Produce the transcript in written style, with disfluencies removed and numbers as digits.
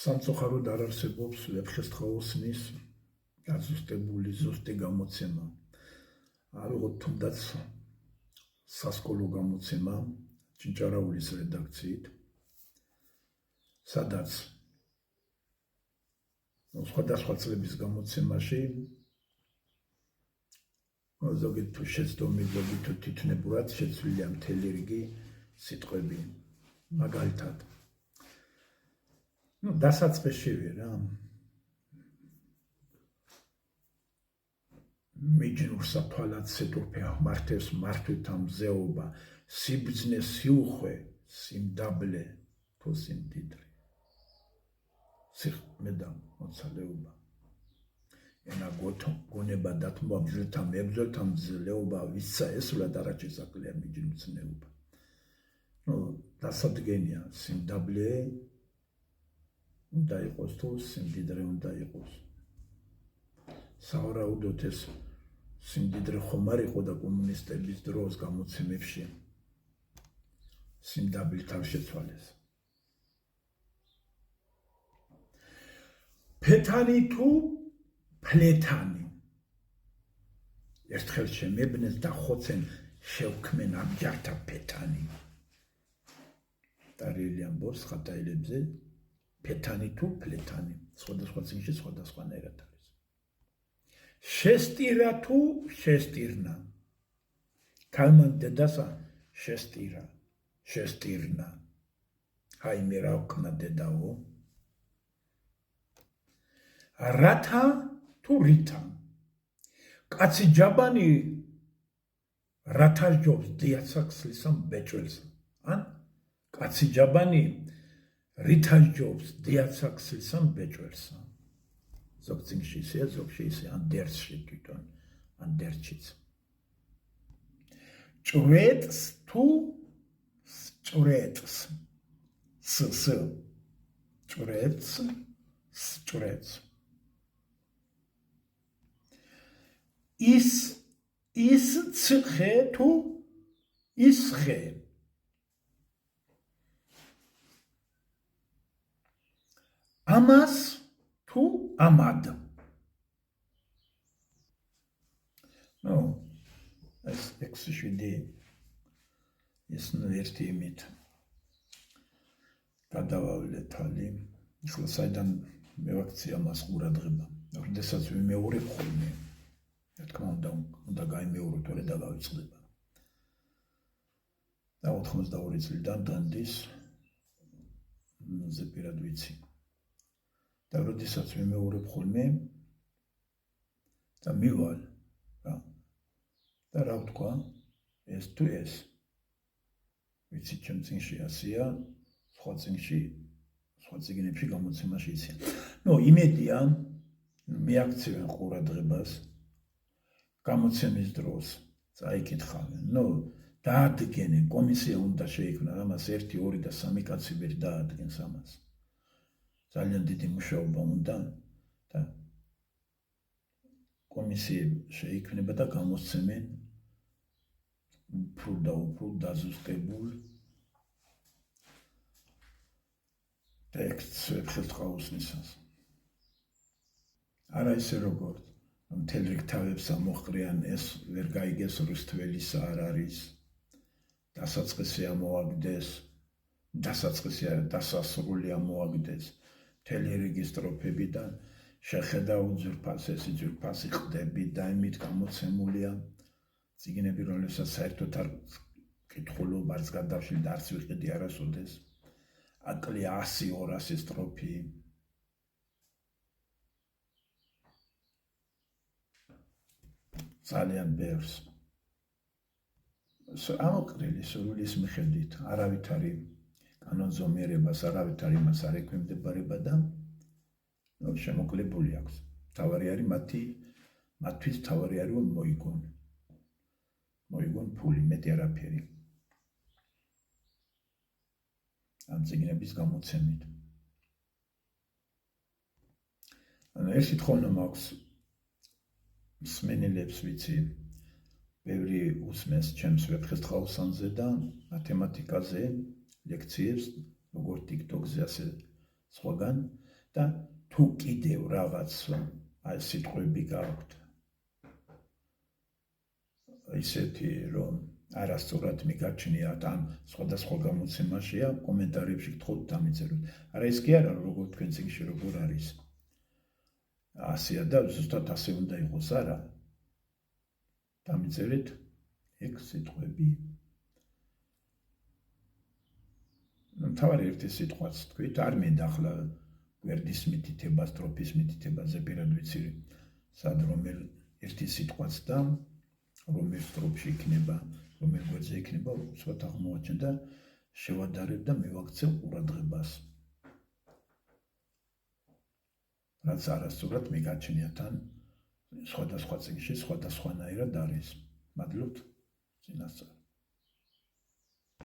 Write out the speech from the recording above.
სამწუხაროდ არ არსებობს ვეფხისტყაოსნის დაზუსტებული ზუსტი გამოცემა. არ ვიღოთ თუნდაც სასკოლო გამოცემა ჭინჭარაულის რედაქციით, სადაც სხვადასხვა წლების გამოცემაში ზოგი თუ შეცდომით, ზოგი თუ თვითნებურად შეცვლილია მთელი რიგი სიტყვები. მაგალითად, დასაწყისშივე რა მიჯნურსა თვალად სიტყვი აღმართებს მართვითა მზეობა, სიბძნე სიუხვე, სიმდაბლე თუ სიმდიდრე. სიხმე და მოცალეობა. ენა გონება დათმობა ბჟულთა მებრძოლთა მძლეობა, ვისცა ესვლად არ აჩესაკლია მიჯნურცნეობა. დასადგენია სიმდაბლე უნდა იყოს თუ სიმდიდრე უნდა იყოს. სავარაუდოდ ეს სიმდიდრე ხომ არ იყო და კომუნისტების დროს გამოცემებში სიმდაბლით არ შეცვალეს. ფეთანი თუ ფლეთანი ერთხელ შემებნეს და ხოცენ შევქმენ ამჯართა ფეთანი. დარიელი ამბობს ხატაილებზე ფეთანი თუ ფლეთანი სხვადასხვა წიგნში სხვადასხვანაირად არის. შესტირა თუ შესტირნა. ქალმან დედასა შესტირა, შესტირნა. აიმე რა ვქნა დედაო. რათა თუ ρίთა. კაცი ჯაბანი რათა ჯობს დიაცაქსლისა ბეჭველსა. ან კაცი ჯაბანი ρίთა ჯობს დიაცაქსლისა ბეჭველსა. ზოგ წიგნში ისეა, ზოგში ისე ანდერსში თვითონ ანდერჩიც. ჭვრეტს თუ ჭვრეტს. ს ჭვრეტს ჭვრეტს. ის ცხე თუ ისხე. ამას თუ ამად. ეს 6-7 ის ერთი იმით გადავავლე თალი. ახლა საიდან მევაქცია მას ყურადღება. როდესაც ვიმეორებ ხოლმე. რა თქმა უნდა გაიმეორო თორე დავიწყდება. და 82 წლიდან დანდის ზეპირად ვიცი. და როდესაც ვიმეორებ ხოლმე და მივალ რა და რა ვთქვა ეს თუ ეს ვიცი ჩემ წიგნში ასია სხვა წიგნებში გამოცემაში ისეა. იმედია მიაქცევენ ყურადღებას გამოცემის დროს წაიკითხავენ. დაადგენენ კომისია უნდა შეიქმნა ამას 1, 2 და 3 კაცი ვერ დაადგენს ამას. ძალიან დიდი მუშაობა უნდა და კომისიები შეიქმნება და გამოსცემენ უფრო და უფრო დაზუსტებულ ტექსტს ვეფხისტყაოსნისას. არა ისე როგორც მთელ რიგ თავებს ამოჰყრიან ეს ვერ გაიგეს რუსთველისა არ არის. დასაწყისი ამოაგდეს, დასაწყისი არა დასასრული ამოაგდეს. მთელი რიგი სტროფებიდან შეხედა უძვირფას ეს ძვირფასი ყდები და იმით გამოცემულია წიგნები, რომელსაც საერთოდ არ კითხულობ, არც გადავშლი და არც ვიყიდი არასოდეს. აკლია 100-200 სტროფი. ძალიან ბევრს. ამოყრილი სურვილის მიხედვით არავითარი კანონზომიერებას, არავითარი მას არ ექვემდებარება და შემოკლებული აქვს. თავარი არის მათთვის თავარი არის მოიგონ ფული, მეტი არაფერი. ამ წიგნების გამოცემით. ერთი თხოვნა მაქვს მსმენელებს ვიცი, ბევრი უსმენს ჩემს ვეფხისტყაოსანზე და მათემატიკაზე ლექციებს, როგორც TikTok-ზე, ასე სხვაგან. და თუ კიდევ რაღაც სიტყვები გაქვთ ისეთი რომ არასწორად მიგაჩნიათ ან სხვადასხვა გამოცემაშია კომენტარებში გთხოვთ დამიწეროთ. არა ის კი არა როგორ თქვენ წიგნში როგორ არის ასეა და ზუსტად ასე უნდა იყოს არა დამიწერეთ ეგ სიტყვები. მთავარი ერთი სიტყვაც თქვით არ მინდა ახლა გვერდის მითითება, სტროფის მითითებაზე პირად ვიცი სად რომელ ერთი სიტყვაც და რომელ სტროფში იქნება, რომელ გვერდზე იქნება, უცბად აღმოვაჩენ და შევადარებ და მივაქცევ ყურადღებას. რაც არასწორად მიგაჩნიათ ან სხვადასხვა წიგნში სხვადასხვანაირად არის. მადლობთ წინასწარ.